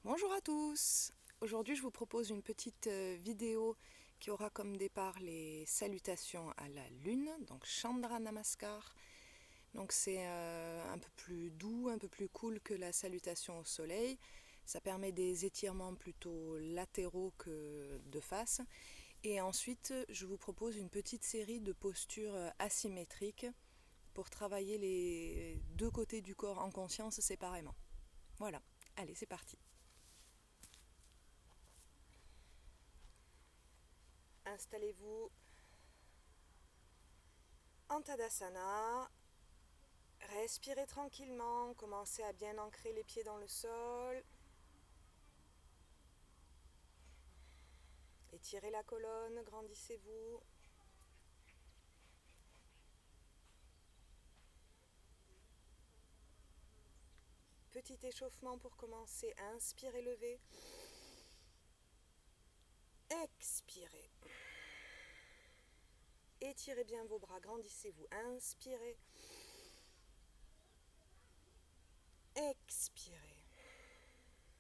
Bonjour à tous! Aujourd'hui je vous propose une petite vidéo qui aura comme départ les salutations à la lune, donc Chandra Namaskar. Donc c'est un peu plus doux, un peu plus cool que la salutation au soleil. Ça permet des étirements plutôt latéraux que de face. Et ensuite je vous propose une petite série de postures asymétriques pour travailler les deux côtés du corps en conscience séparément. Voilà, allez c'est parti! Installez-vous en Tadasana, respirez tranquillement, commencez à bien ancrer les pieds dans le sol, étirez la colonne, grandissez-vous. Petit échauffement pour commencer, inspirez, levez, expirez. Étirez bien vos bras, grandissez-vous, inspirez, expirez.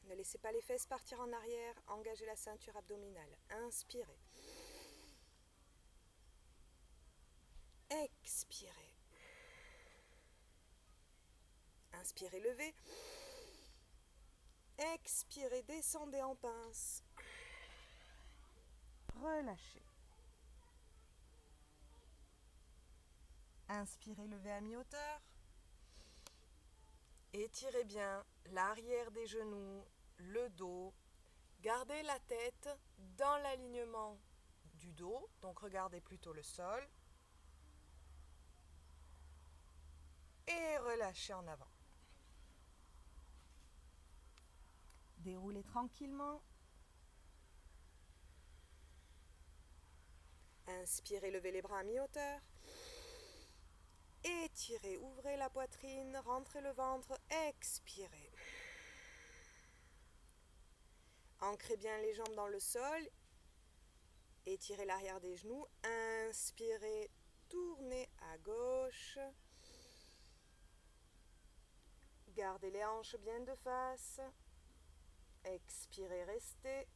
Ne laissez pas les fesses partir en arrière, engagez la ceinture abdominale, inspirez. Expirez. Inspirez, levez. Expirez, descendez en pince. Relâchez. Inspirez, levez à mi-hauteur. Étirez bien l'arrière des genoux, le dos. Gardez la tête dans l'alignement du dos, donc regardez plutôt le sol. Et relâchez en avant. Déroulez tranquillement. Inspirez, levez les bras à mi-hauteur. Étirez, ouvrez la poitrine, rentrez le ventre, expirez. Ancrez bien les jambes dans le sol. Étirez l'arrière des genoux. Inspirez, tournez à gauche. Gardez les hanches bien de face. Expirez, restez.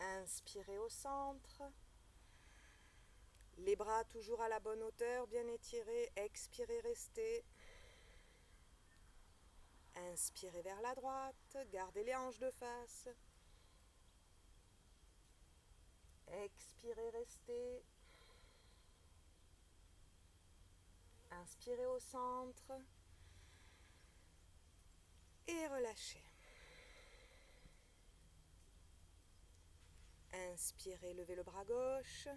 Inspirez au centre. Les bras toujours à la bonne hauteur, bien étirés. Expirez, restez. Inspirez vers la droite. Gardez les hanches de face. Expirez, restez. Inspirez au centre. Et relâchez. Inspirez, levez le bras gauche.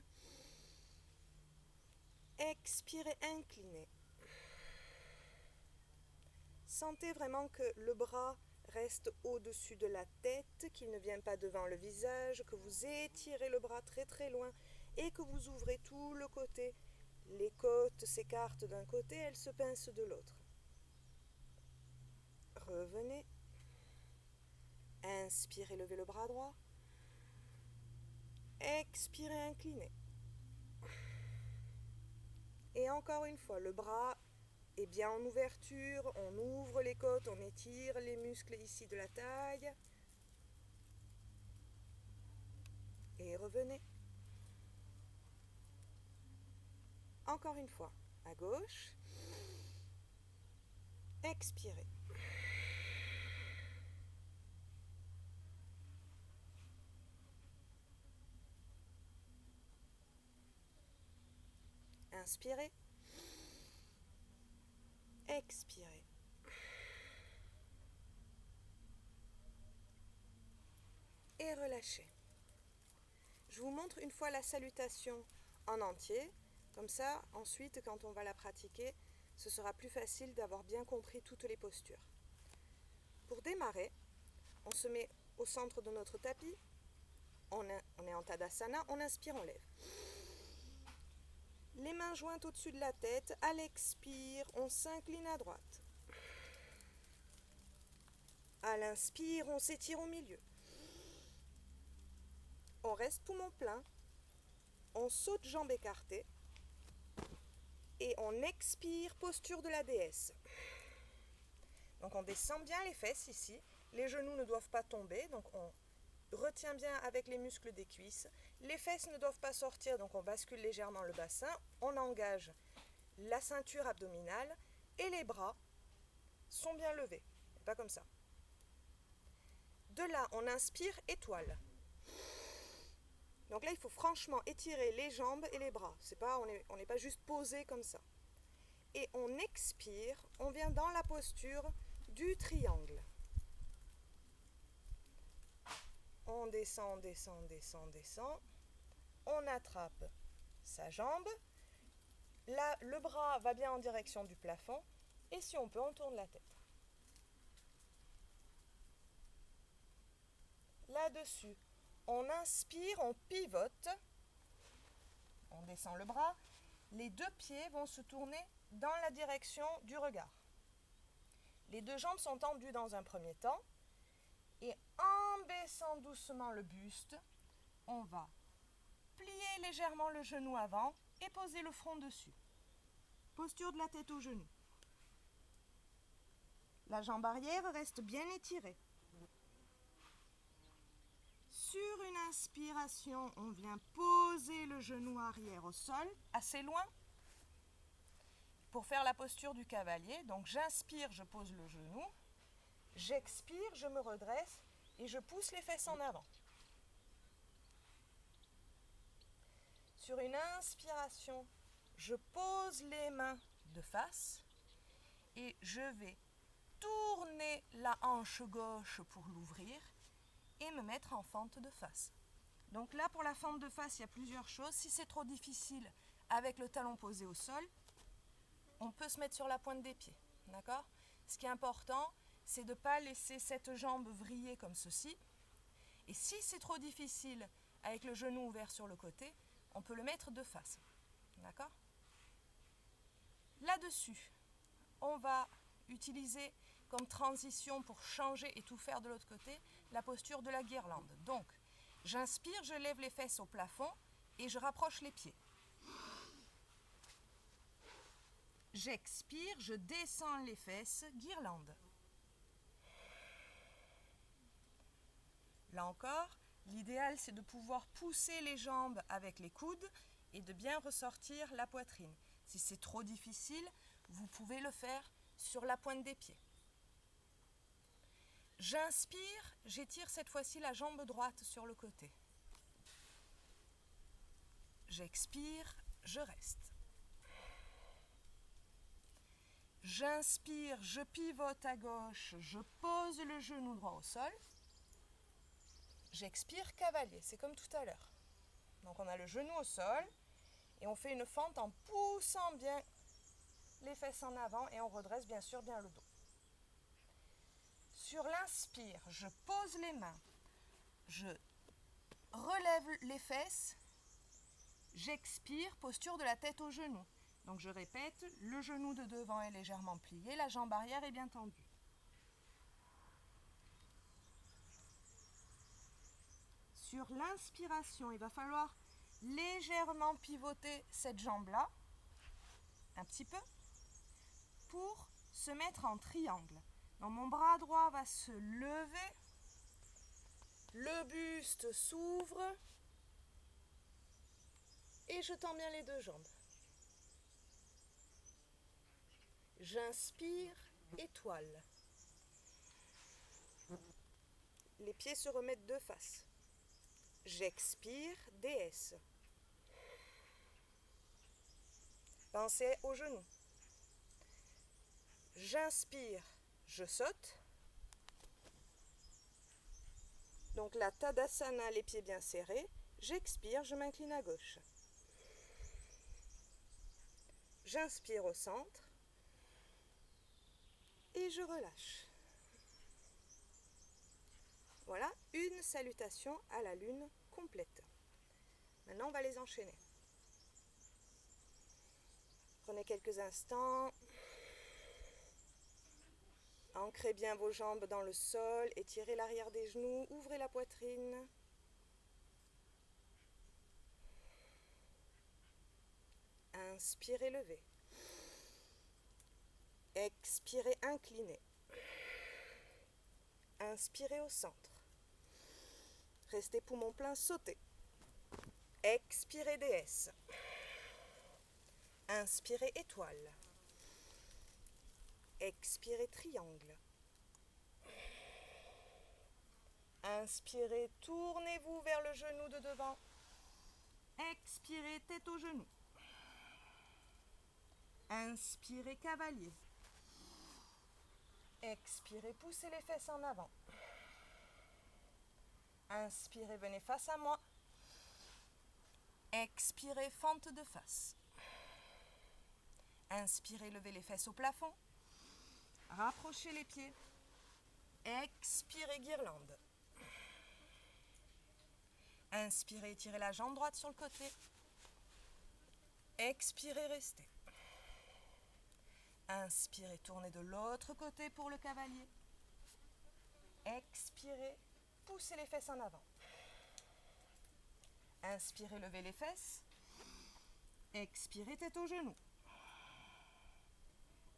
Expirez, inclinez. Sentez vraiment que le bras reste au-dessus de la tête, qu'il ne vient pas devant le visage, que vous étirez le bras très très loin et que vous ouvrez tout le côté. Les côtes s'écartent d'un côté, elles se pincent de l'autre. Revenez. Inspirez, levez le bras droit. Expirez, inclinez. Et encore une fois, le bras est bien en ouverture, on ouvre les côtes, on étire les muscles ici de la taille. Et revenez. Encore une fois, à gauche. Expirez. Inspirez. Expirez. Et relâchez. Je vous montre une fois la salutation en entier. Comme ça, ensuite, quand on va la pratiquer, ce sera plus facile d'avoir bien compris toutes les postures. Pour démarrer, on se met au centre de notre tapis. On est en Tadasana, on inspire, on lève. Les mains jointes au-dessus de la tête. À l'expire, on s'incline à droite. À l'inspire, on s'étire au milieu. On reste poumon plein. On saute jambes écartées. Et on expire, posture de la déesse. Donc on descend bien les fesses ici. Les genoux ne doivent pas tomber, donc on retient bien avec les muscles des cuisses. Les fesses ne doivent pas sortir, donc on bascule légèrement le bassin. On engage la ceinture abdominale et les bras sont bien levés. Pas comme ça. De là, on inspire étoile. Donc là, il faut franchement étirer les jambes et les bras. On n'est pas juste posé comme ça. Et on expire, on vient dans la posture du triangle. On descend, descend, descend, descend. On attrape sa jambe. Là, le bras va bien en direction du plafond. Et si on peut, on tourne la tête. Là-dessus, on inspire, on pivote. On descend le bras. Les deux pieds vont se tourner dans la direction du regard. Les deux jambes sont tendues dans un premier temps. Et en baissant doucement le buste, on va plier légèrement le genou avant et poser le front dessus. Posture de la tête au genou. La jambe arrière reste bien étirée. Sur une inspiration, on vient poser le genou arrière au sol, assez loin, pour faire la posture du cavalier. Donc j'inspire, je pose le genou. J'expire, je me redresse et je pousse les fesses en avant. Sur une inspiration, je pose les mains de face et je vais tourner la hanche gauche pour l'ouvrir et me mettre en fente de face. Donc là, pour la fente de face, il y a plusieurs choses. Si c'est trop difficile avec le talon posé au sol, on peut se mettre sur la pointe des pieds. D'accord ? Ce qui est important, c'est de ne pas laisser cette jambe vriller comme ceci. Et si c'est trop difficile avec le genou ouvert sur le côté, on peut le mettre de face. D'accord ? Là-dessus, on va utiliser comme transition pour changer et tout faire de l'autre côté, la posture de la guirlande. Donc, j'inspire, je lève les fesses au plafond et je rapproche les pieds. J'expire, je descends les fesses, guirlande. Là encore, l'idéal c'est de pouvoir pousser les jambes avec les coudes et de bien ressortir la poitrine. Si c'est trop difficile, vous pouvez le faire sur la pointe des pieds. J'inspire, j'étire cette fois-ci la jambe droite sur le côté. J'expire, je reste. J'inspire, je pivote à gauche, je pose le genou droit au sol. J'expire, cavalier, c'est comme tout à l'heure. Donc on a le genou au sol et on fait une fente en poussant bien les fesses en avant et on redresse bien sûr bien le dos. Sur l'inspire, je pose les mains, je relève les fesses, j'expire, posture de la tête au genou. Donc je répète, le genou de devant est légèrement plié, la jambe arrière est bien tendue. Sur l'inspiration, il va falloir légèrement pivoter cette jambe-là, un petit peu, pour se mettre en triangle. Donc mon bras droit va se lever, le buste s'ouvre et je tends bien les deux jambes. J'inspire, étoile. Les pieds se remettent de face. J'expire, déesse. Pensez aux genoux. J'inspire, je saute. Donc la Tadasana, les pieds bien serrés. J'expire, je m'incline à gauche. J'inspire au centre. Et je relâche. Voilà, une salutation à la lune complète. Maintenant, on va les enchaîner. Prenez quelques instants. Ancrez bien vos jambes dans le sol, étirez l'arrière des genoux, ouvrez la poitrine. Inspirez, levez. Expirez, inclinez. Inspirez au centre. Restez poumon plein, sautez. Expirez déesse. Inspirez étoile. Expirez triangle. Inspirez, tournez-vous vers le genou de devant. Expirez, tête au genou. Inspirez, cavalier. Expirez, poussez les fesses en avant. Inspirez, venez face à moi. Expirez, fente de face. Inspirez, levez les fesses au plafond. Rapprochez les pieds. Expirez, guirlande. Inspirez, étirez la jambe droite sur le côté. Expirez, restez. Inspirez, tournez de l'autre côté pour le cavalier. Expirez, poussez les fesses en avant. Inspirez, levez les fesses. Expirez, tête au genou.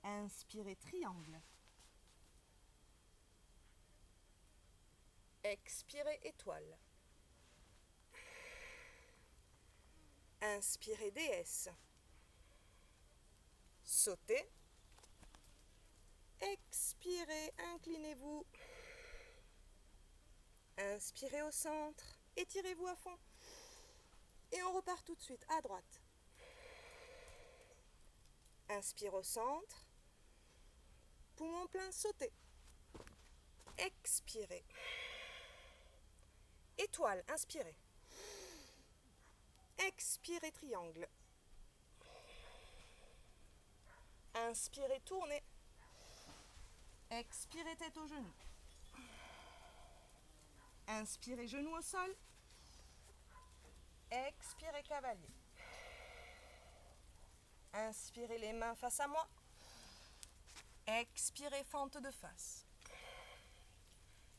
Inspirez, triangle. Expirez, étoile. Inspirez, déesse. Sautez. Expirez, inclinez-vous. Inspirez au centre. Étirez-vous à fond. Et on repart tout de suite à droite. Inspire au centre. Poumon plein, sautez. Expirez. Étoile, inspirez. Expirez, triangle. Inspirez, tournez. Expirez, tête au genou. Inspirez, genou au sol. Expirez, cavalier. Inspirez, les mains face à moi. Expirez, fente de face.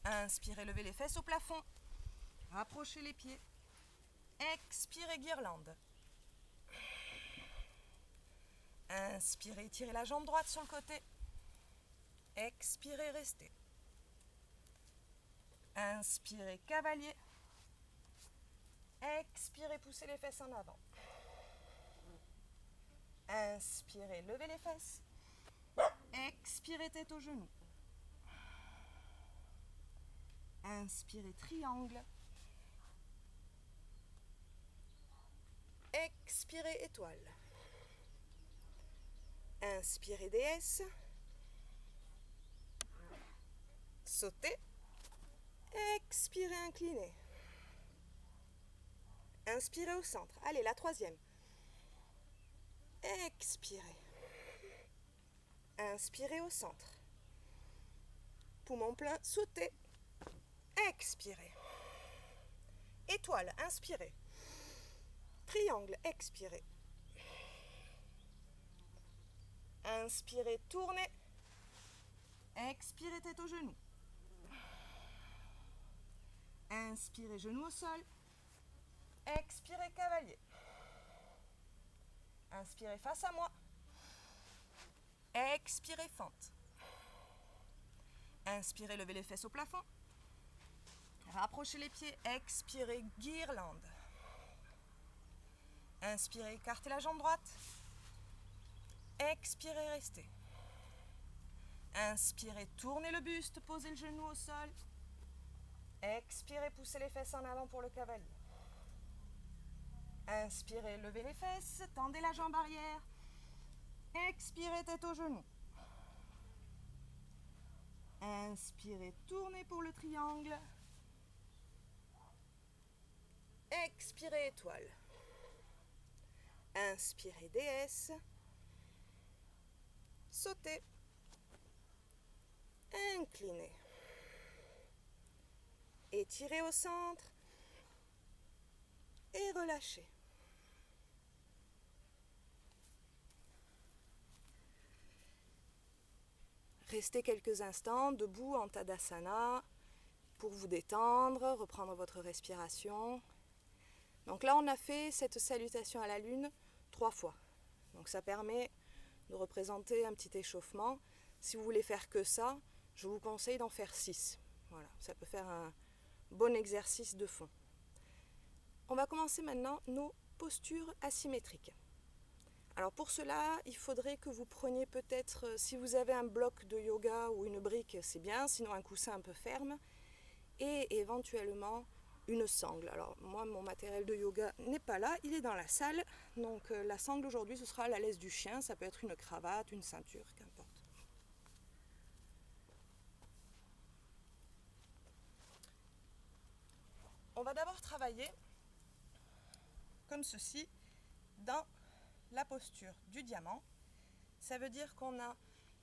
Inspirez, levez les fesses au plafond. Rapprochez les pieds. Expirez, guirlande. Inspirez, étirez la jambe droite sur le côté. Expirez, restez. Inspirez, cavalier. Expirez, poussez les fesses en avant. Inspirez, levez les fesses. Expirez, tête au genou. Inspirez, triangle. Expirez, étoile. Inspirez, déesse. Sautez. Expirez, inclinez. Inspirez au centre. Allez, la troisième. Expirez. Inspirez au centre. Poumon plein, sautez. Expirez. Étoile, inspirez. Triangle, expirez. Inspirez, tournez. Expirez, tête au genou. Inspirez, genou au sol. Expirez, cavalier. Inspirez face à moi. Expirez, fente. Inspirez, levez les fesses au plafond. Rapprochez les pieds. Expirez, guirlande. Inspirez, écartez la jambe droite. Expirez, restez. Inspirez, tournez le buste, posez le genou au sol. Expirez, poussez les fesses en avant pour le cavalier. Inspirez, levez les fesses, tendez la jambe arrière. Expirez, tête au genou. Inspirez, tournez pour le triangle. Expirez, étoile. Inspirez, déesse. Sautez. Inclinez. Étirez au centre. Et relâchez. Restez quelques instants debout en Tadasana pour vous détendre, reprendre votre respiration. Donc là, on a fait cette salutation à la lune 3 fois. Donc ça permet de représenter un petit échauffement. Si vous voulez faire que ça, je vous conseille d'en faire 6. Voilà, ça peut faire un bon exercice de fond. On va commencer maintenant nos postures asymétriques. Alors pour cela, il faudrait que vous preniez peut-être, si vous avez un bloc de yoga ou une brique, c'est bien, sinon un coussin un peu ferme, et éventuellement une sangle. Alors moi, mon matériel de yoga n'est pas là, il est dans la salle, donc la sangle aujourd'hui, ce sera la laisse du chien, ça peut être une cravate, une ceinture, qu'importe. On va d'abord travailler comme ceci dans la posture du diamant. Ça veut dire qu'on a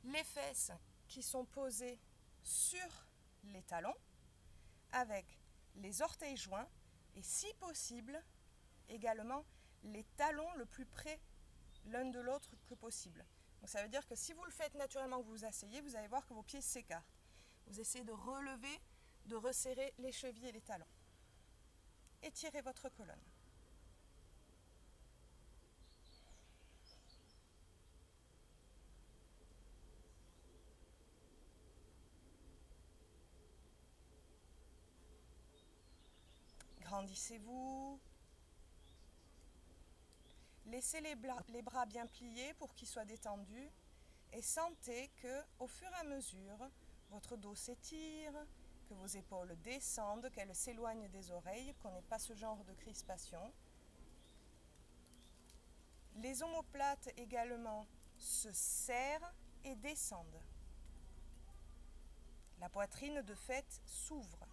les fesses qui sont posées sur les talons avec les orteils joints et si possible également les talons le plus près l'un de l'autre que possible. Donc ça veut dire que si vous le faites naturellement, que vous vous asseyez, vous allez voir que vos pieds s'écartent. Vous essayez de relever, de resserrer les chevilles et les talons. Étirez votre colonne. Grandissez-vous. Laissez les bras bien pliés pour qu'ils soient détendus et sentez que, au fur et à mesure, votre dos s'étire, que vos épaules descendent, qu'elles s'éloignent des oreilles, qu'on n'ait pas ce genre de crispation. Les omoplates également se serrent et descendent. La poitrine de fait s'ouvre.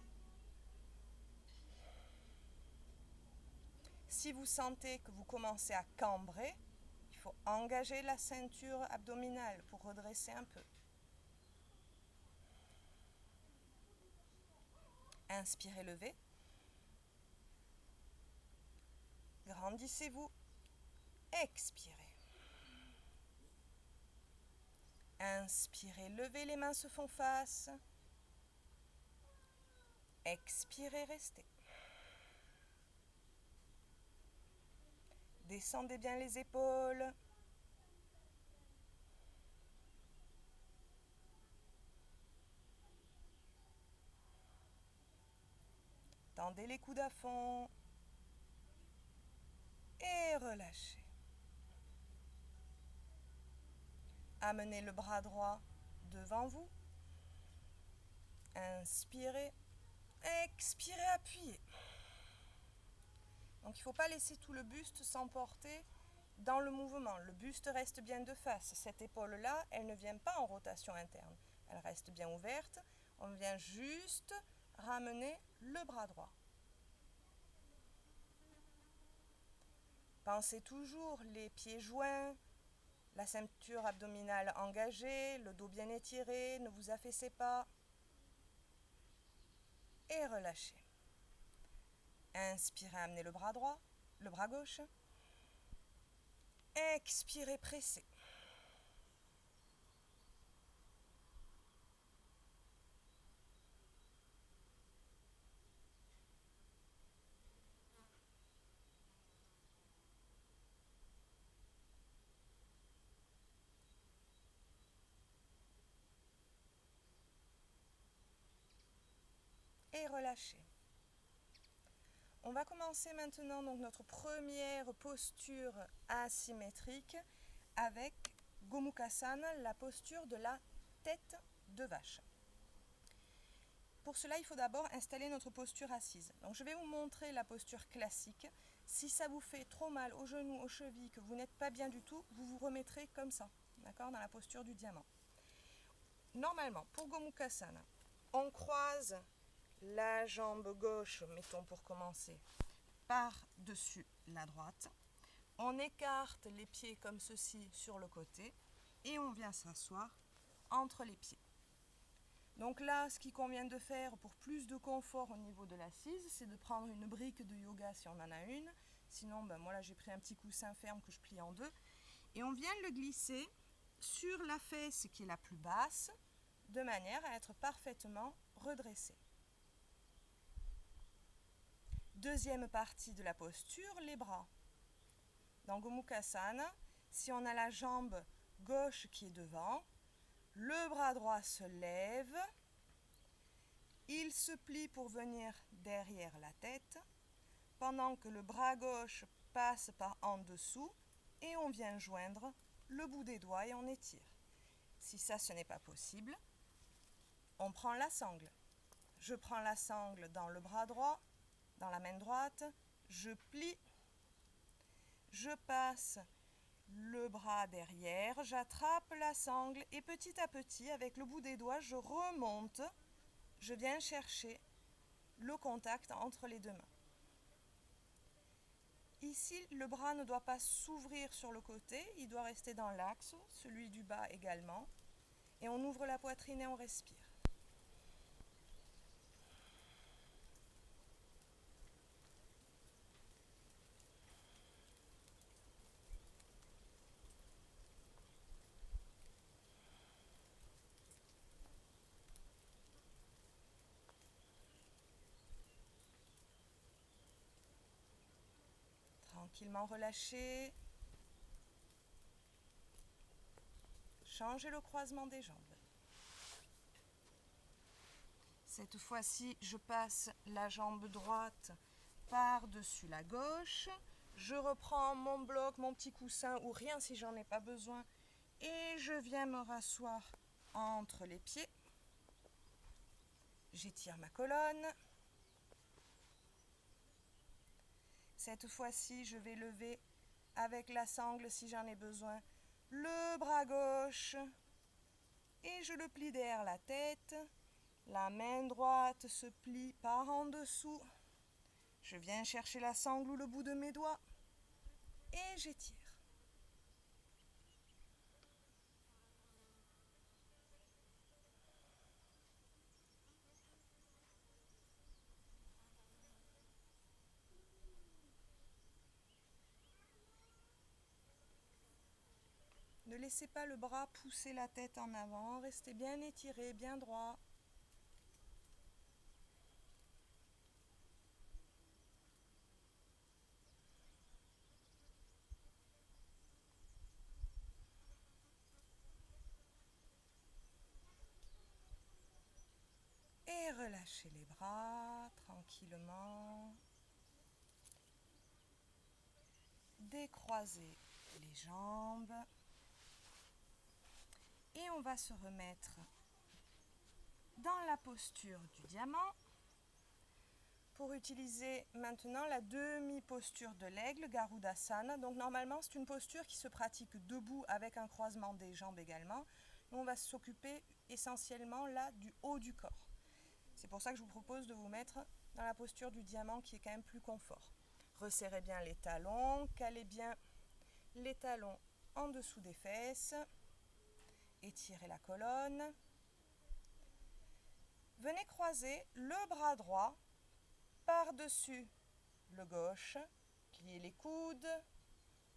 Si vous sentez que vous commencez à cambrer, il faut engager la ceinture abdominale pour redresser un peu. Inspirez, levez. Grandissez-vous. Expirez. Inspirez, levez, les mains se font face. Expirez, restez. Descendez bien les épaules. Tendez les coudes à fond. Et relâchez. Amenez le bras droit devant vous. Inspirez. Expirez, appuyez. Donc il ne faut pas laisser tout le buste s'emporter dans le mouvement. Le buste reste bien de face. Cette épaule-là, elle ne vient pas en rotation interne. Elle reste bien ouverte. On vient juste ramener le bras droit. Pensez toujours les pieds joints, la ceinture abdominale engagée, le dos bien étiré, ne vous affaissez pas. Et relâchez. Inspirez, amenez le bras droit, le bras gauche. Expirez, pressez. Et relâchez. On va commencer maintenant donc notre première posture asymétrique avec Gomukhasana, la posture de la tête de vache. Pour cela, il faut d'abord installer notre posture assise. Donc je vais vous montrer la posture classique. Si ça vous fait trop mal aux genoux, aux chevilles, que vous n'êtes pas bien du tout, vous vous remettrez comme ça, d'accord, dans la posture du diamant. Normalement, pour Gomukhasana, on croise la jambe gauche, mettons pour commencer, par-dessus la droite. On écarte les pieds comme ceci sur le côté et on vient s'asseoir entre les pieds. Donc là, ce qu'il convient de faire pour plus de confort au niveau de l'assise, c'est de prendre une brique de yoga si on en a une. Sinon, moi là j'ai pris un petit coussin ferme que je plie en deux. Et on vient le glisser sur la fesse qui est la plus basse, de manière à être parfaitement redressé. Deuxième partie de la posture, les bras. Dans Gomukhasana, si on a la jambe gauche qui est devant, le bras droit se lève Il se plie pour venir derrière la tête, pendant que le bras gauche passe par en dessous et on vient joindre le bout des doigts et on étire. Si ça, ce n'est pas possible, on prend la sangle. Je prends la sangle dans le bras droit, dans la main droite, je plie, je passe le bras derrière, j'attrape la sangle et petit à petit, avec le bout des doigts, je remonte, je viens chercher le contact entre les deux mains. Ici, le bras ne doit pas s'ouvrir sur le côté, il doit rester dans l'axe, celui du bas également. Et on ouvre la poitrine et on respire. Tranquillement relâché. Changez le croisement des jambes. Cette fois-ci, je passe la jambe droite par-dessus la gauche. Je reprends mon bloc, mon petit coussin ou rien si j'en ai pas besoin. Et je viens me rasseoir entre les pieds. J'étire ma colonne. Cette fois-ci, je vais lever avec la sangle si j'en ai besoin le bras gauche et je le plie derrière la tête. La main droite se plie par en dessous. Je viens chercher la sangle ou le bout de mes doigts et j'étire. Ne laissez pas le bras pousser la tête en avant, restez bien étiré, bien droit. Et relâchez les bras tranquillement. Décroisez les jambes. Et on va se remettre dans la posture du diamant pour utiliser maintenant la demi-posture de l'aigle, Garudasana. Donc normalement c'est une posture qui se pratique debout avec un croisement des jambes également. Nous on va s'occuper essentiellement là du haut du corps. C'est pour ça que je vous propose de vous mettre dans la posture du diamant qui est quand même plus confort. Resserrez bien les talons, calez bien les talons en dessous des fesses. Étirez la colonne. Venez croiser le bras droit par-dessus le gauche. Pliez les coudes.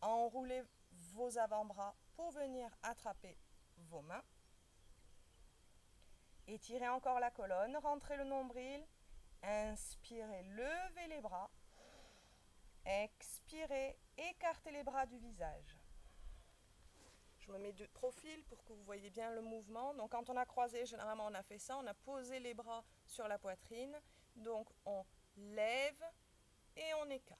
Enroulez vos avant-bras pour venir attraper vos mains. Étirez encore la colonne. Rentrez le nombril. Inspirez, levez les bras. Expirez, écartez les bras du visage. Je me mets de profil pour que vous voyez bien le mouvement. Donc quand on a croisé, généralement on a fait ça, on a posé les bras sur la poitrine. Donc on lève et on écarte.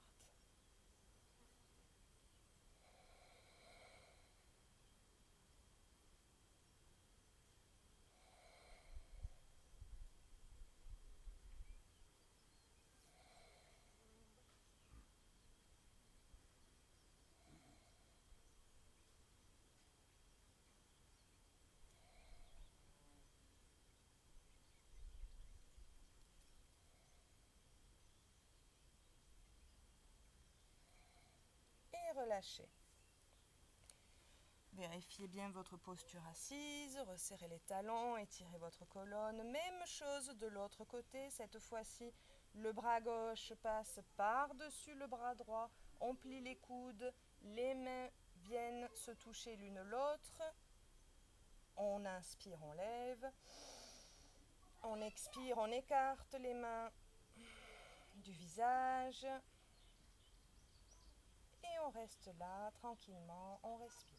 Et relâchez. Vérifiez bien votre posture assise, resserrez les talons, étirez votre colonne. Même chose de l'autre côté, cette fois-ci, le bras gauche passe par-dessus le bras droit, on plie les coudes, les mains viennent se toucher l'une l'autre. On inspire, on lève. On expire, on écarte les mains du visage. Et on reste là, tranquillement, on respire.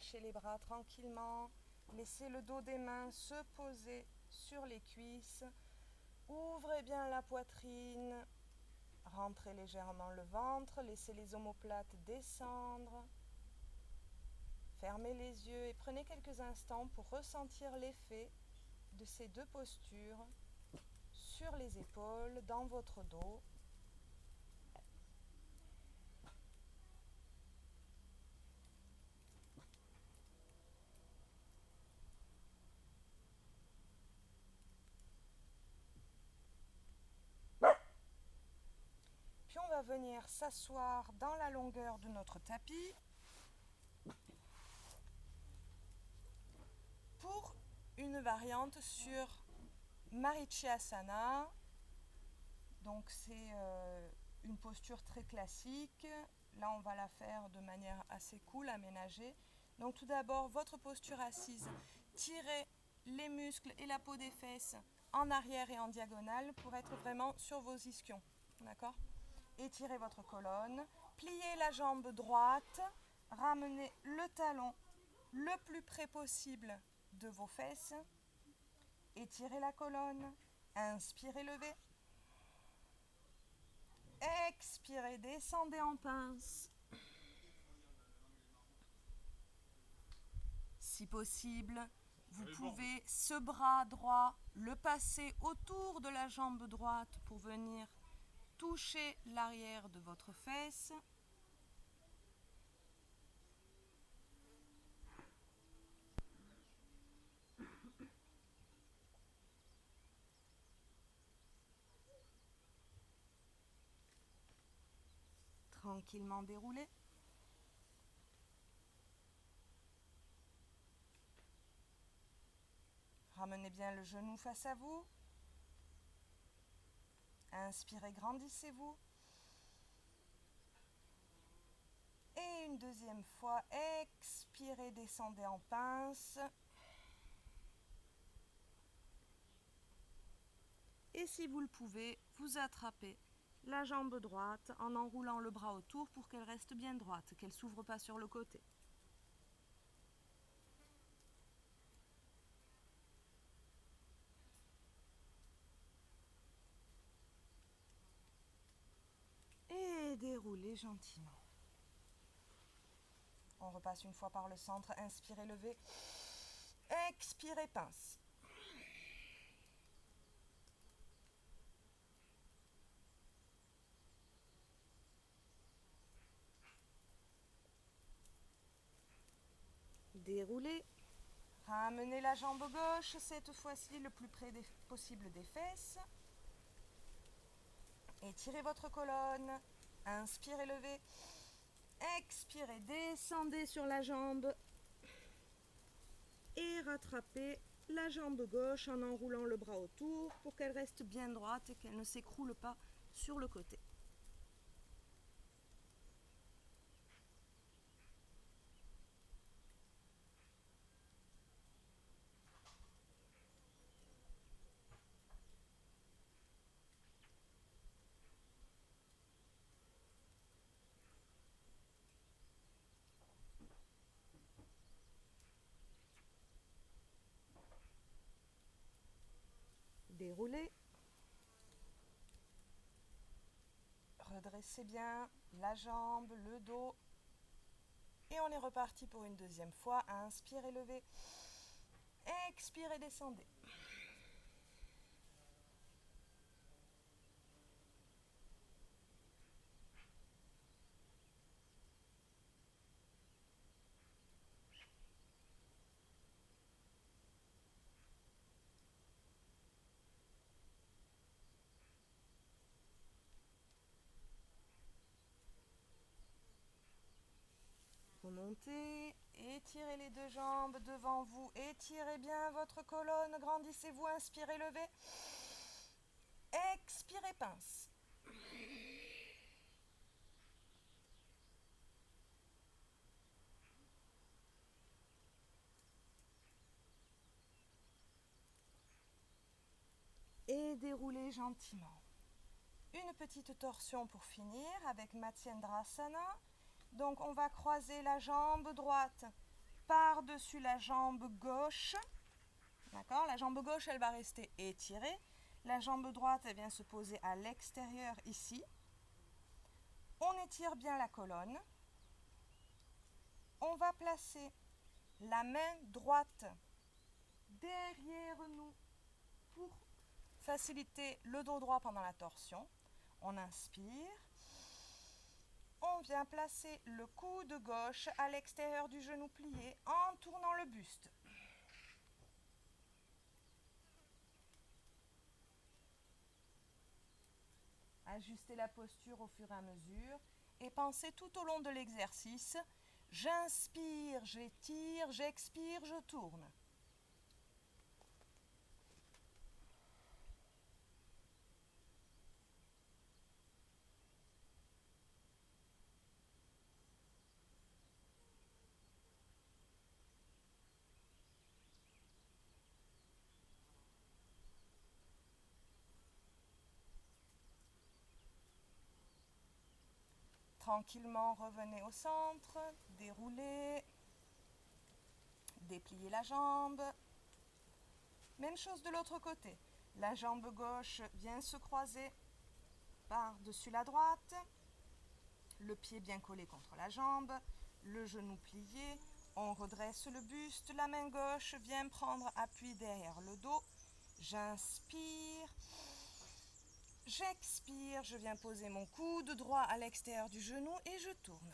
Lâchez les bras tranquillement. Laissez le dos des mains se poser sur les cuisses. Ouvrez bien la poitrine. Rentrez légèrement le ventre. Laissez les omoplates descendre. Fermez les yeux et prenez quelques instants pour ressentir l'effet de ces deux postures sur les épaules, dans votre dos. Puis on va venir s'asseoir dans la longueur de notre tapis pour une variante sur Marichyasana. Donc c'est une posture très classique. Là on va la faire de manière assez cool, aménagée. Donc tout d'abord, votre posture assise, tirez les muscles et la peau des fesses en arrière et en diagonale pour être vraiment sur vos ischions. D'accord ? Étirez votre colonne, pliez la jambe droite, ramenez le talon le plus près possible de vos fesses, étirez la colonne, inspirez, levez, expirez, descendez en pince. Si possible, vous pouvez ce bras droit le passer autour de la jambe droite pour venir toucher l'arrière de votre fesse. Tranquillement déroulé. Ramenez bien le genou face à vous. Inspirez, grandissez-vous. Et une deuxième fois, expirez, descendez en pince. Et si vous le pouvez, vous attrapez la jambe droite en enroulant le bras autour pour qu'elle reste bien droite, qu'elle ne s'ouvre pas sur le côté. Et déroulez gentiment. On repasse une fois par le centre, inspirez, levez, expirez, pince. Déroulez. Ramenez la jambe gauche, cette fois-ci le plus près possible des fesses. Étirez votre colonne. Inspirez, levez. Expirez, descendez sur la jambe. Et rattrapez la jambe gauche en enroulant le bras autour pour qu'elle reste bien droite et qu'elle ne s'écroule pas sur le côté. Déroulez. Redressez bien la jambe, le dos. Et on est reparti pour une deuxième fois. Inspirez, levez. Expirez, descendez. Remontez, étirez les deux jambes devant vous, étirez bien votre colonne, grandissez-vous, inspirez, levez, expirez, pince. Et déroulez gentiment. Une petite torsion pour finir avec Matsyendrasana. Donc on va croiser la jambe droite par-dessus la jambe gauche. D'accord? La jambe gauche, elle va rester étirée. La jambe droite, elle vient se poser à l'extérieur ici. On étire bien la colonne. On va placer la main droite derrière nous pour faciliter le dos droit pendant la torsion. On inspire. On vient placer le coude gauche à l'extérieur du genou plié en tournant le buste. Ajustez la posture au fur et à mesure et pensez tout au long de l'exercice. J'inspire, j'étire, j'expire, je tourne. Tranquillement, revenez au centre, déroulez, dépliez la jambe. Même chose de l'autre côté. La jambe gauche vient se croiser par-dessus la droite, le pied bien collé contre la jambe, le genou plié, on redresse le buste, la main gauche vient prendre appui derrière le dos. J'inspire. J'expire, je viens poser mon coude droit à l'extérieur du genou et je tourne.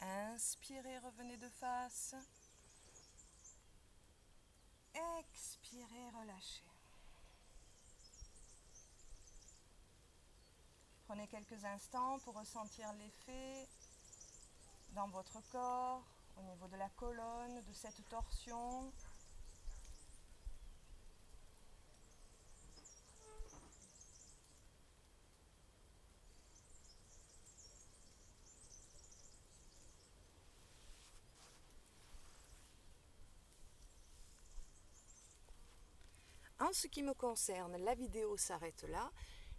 Inspirez, revenez de face. Expirez, relâchez. Prenez quelques instants pour ressentir l'effet dans votre corps, au niveau de la colonne, de cette torsion. En ce qui me concerne, la vidéo s'arrête là.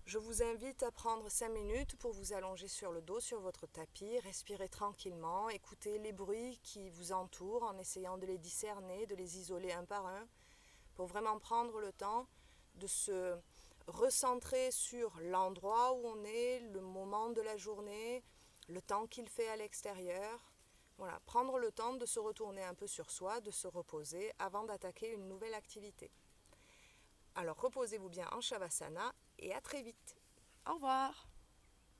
Je vous invite à prendre 5 minutes pour vous allonger sur le dos, sur votre tapis, respirer tranquillement, écouter les bruits qui vous entourent en essayant de les discerner, de les isoler un par un, pour vraiment prendre le temps de se recentrer sur l'endroit où on est, le moment de la journée, le temps qu'il fait à l'extérieur. Voilà, prendre le temps de se retourner un peu sur soi, de se reposer avant d'attaquer une nouvelle activité. Alors reposez-vous bien en Shavasana et à très vite. Au revoir.